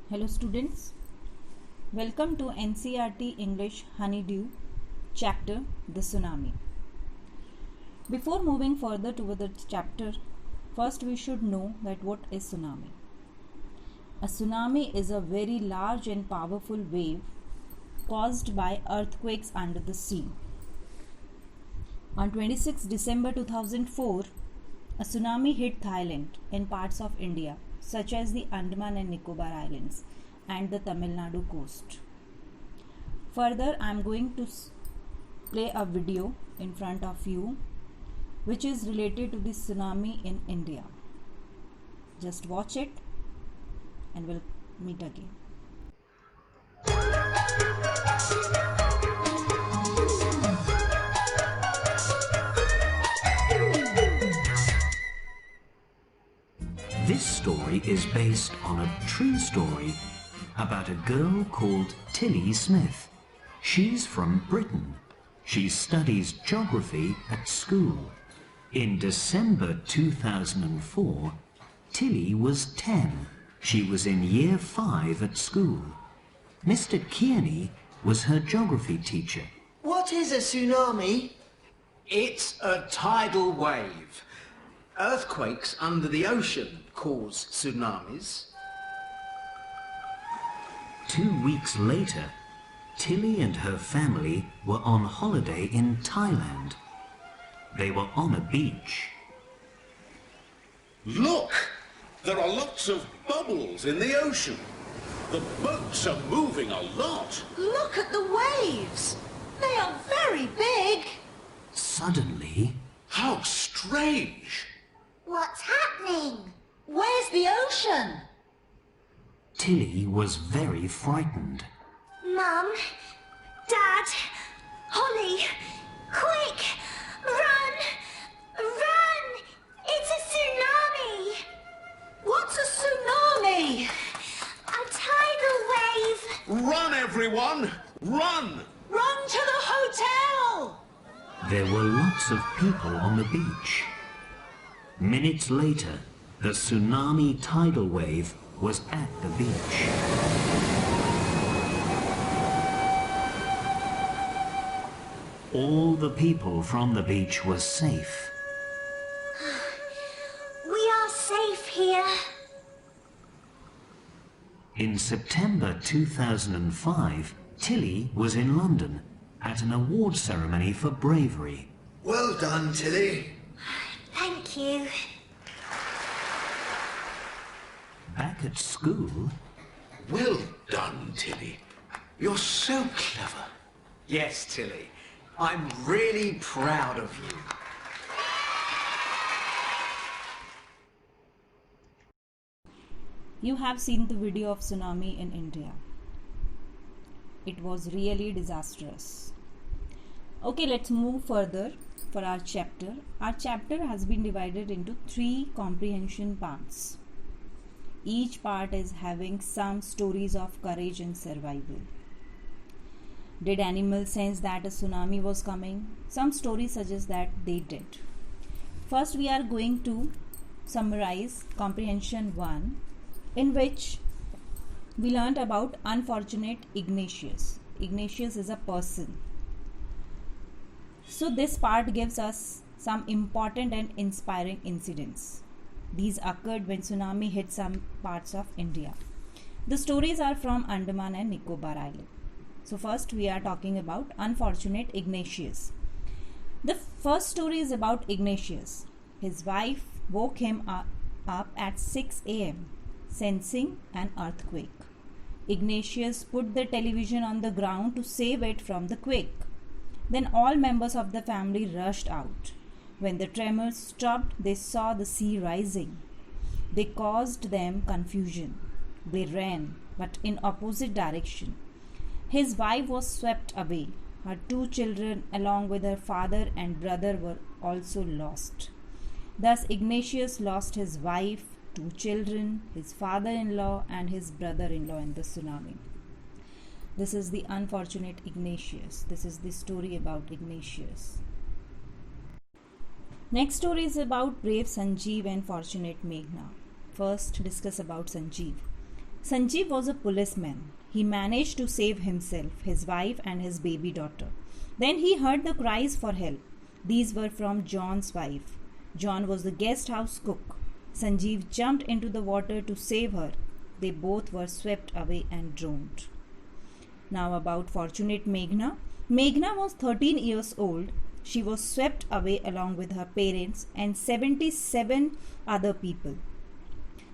Hello students, welcome to NCERT English Honeydew chapter The Tsunami. Before moving further to the chapter, first we should know that what is tsunami. A tsunami is a very large and powerful wave caused by earthquakes under the sea. On 26 December 2004, a tsunami hit Thailand and parts of India such as the Andaman and Nicobar Islands and the Tamil Nadu coast. Further, I am going to play a video in front of you which is related to the tsunami in India. Just watch it and we'll meet again. This story is based on a true story about a girl called Tilly Smith. She's from Britain. She studies geography at school. In December 2004, Tilly was 10. She was in year 5 at school. Mr. Kearney was her geography teacher. What is a tsunami? It's a tidal wave. Earthquakes under the ocean cause tsunamis. 2 weeks later, Tilly and her family were on holiday in Thailand. They were on a beach. Look! There are lots of bubbles in the ocean. The boats are moving a lot. Look at the waves. They are very big. Suddenly, How strange! What's happening? Where's the ocean? Tilly was very frightened. Mum, Dad, Holly, quick, run, run! It's a tsunami. What's a tsunami? A tidal wave. Run, everyone! Run! Run to the hotel. There were lots of people on the beach. Minutes later, the tsunami tidal wave was at the beach. All the people from the beach were safe. We are safe here. In September 2005, Tilly was in London at an award ceremony for bravery. Well done, Tilly. Thank you. Back at school, Well done, Tilly. You're so clever. Yes, Tilly. I'm really proud of you. You have seen the video of tsunami in India. It was really disastrous. Okay, let's move further for our chapter. Our chapter has been divided into 3 comprehension parts. Each part is having some stories of courage and survival. Did animals sense that a tsunami was coming? Some stories suggest that they did. First, we are going to summarize comprehension 1, in which we learnt about unfortunate Ignatius. Ignatius is a person. So this part gives us some important and inspiring incidents. These occurred when tsunami hit some parts of India. The stories are from Andaman and Nicobar Island. So first we are talking about unfortunate Ignatius. The first story is about Ignatius. His wife woke him up at 6 a.m. sensing an earthquake. Ignatius put the television on the ground to save it from the quake. Then all members of the family rushed out. When the tremors stopped, they saw the sea rising. They caused them confusion. They ran, but in opposite direction. His wife was swept away. Her 2 children, along with her father and brother, were also lost. Thus, Ignatius lost his wife, 2 children, his father-in-law, and his brother-in-law in the tsunami. This is the unfortunate Ignatius. This is the story about Ignatius. Next story is about brave Sanjeev and fortunate Meghna. First, discuss about Sanjeev. Sanjeev was a policeman. He managed to save himself, his wife, and his baby daughter. Then he heard the cries for help. These were from John's wife. John was the guest house cook. Sanjeev jumped into the water to save her. They both were swept away and drowned. Now about fortunate Meghna. Meghna was 13 years old. She was swept away along with her parents and 77 other people.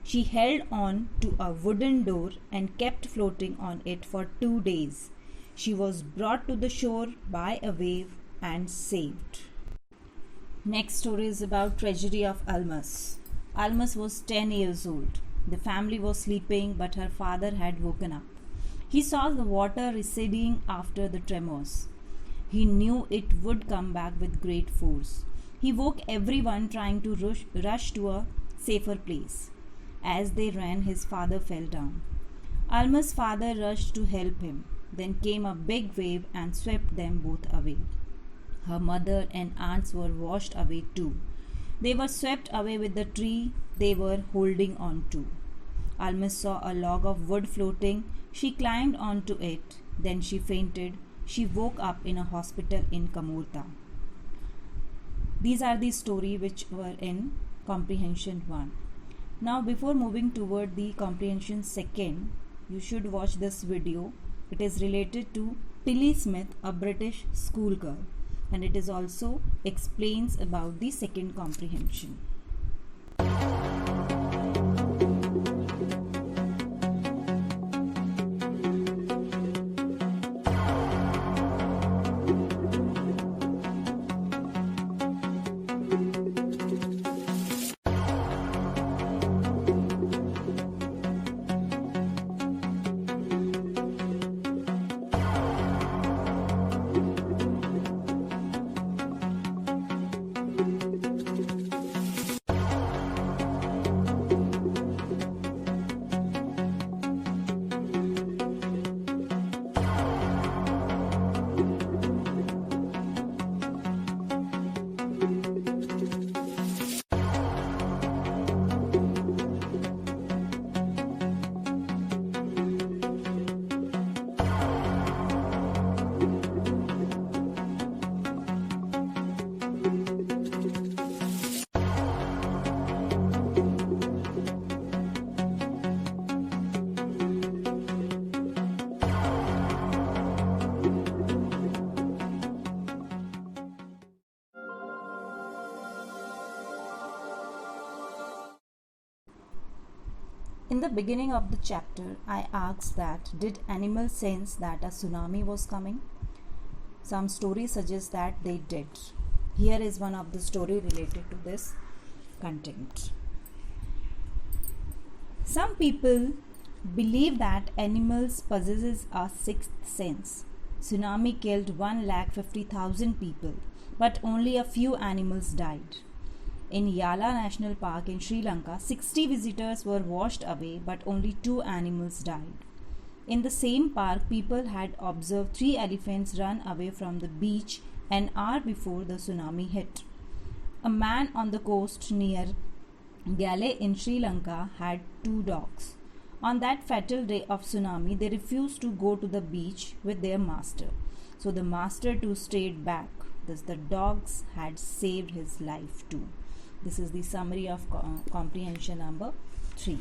She held on to a wooden door and kept floating on it for 2 days. She was brought to the shore by a wave and saved. Next story is about tragedy of Almas. Almas was 10 years old. The family was sleeping, but her father had woken up. He saw the water receding after the tremors. He knew it would come back with great force. He woke everyone, trying to rush to a safer place. As they ran, his father fell down. Alma's father rushed to help him. Then came a big wave and swept them both away. Her mother and aunts were washed away too. They were swept away with the tree they were holding on to. Alma saw a log of wood floating. She climbed onto it. Then she fainted. She woke up in a hospital in Kamorta. These are the stories which were in Comprehension 1. Now before moving toward the Comprehension 2, you should watch this video. It is related to Tilly Smith, a British schoolgirl, and it is also explains about the second comprehension. In the beginning of the chapter, I asked that did animals sense that a tsunami was coming? Some stories suggest that they did. Here is one of the stories related to this content. Some people believe that animals possesses a sixth sense. Tsunami killed 150,000 people, but only a few animals died. In Yala National Park in Sri Lanka, 60 visitors were washed away, but only 2 animals died. In the same park, people had observed 3 elephants run away from the beach an hour before the tsunami hit. A man on the coast near Galle in Sri Lanka had 2 dogs. On that fatal day of tsunami, they refused to go to the beach with their master. So the master too stayed back. Thus the dogs had saved his life too. This is the summary of comprehension number 3.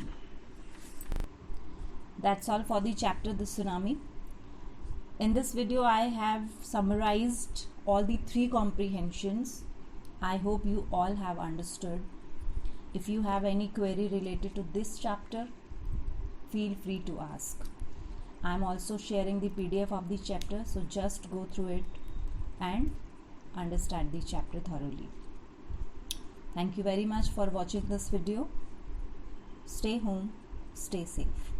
That's all for the chapter The Tsunami. In this video, I have summarized all the 3 comprehensions. I hope you all have understood. If you have any query related to this chapter, feel free to ask. I am also sharing the PDF of the chapter, so just go through it and understand the chapter thoroughly. Thank you very much for watching this video. Stay home, stay safe.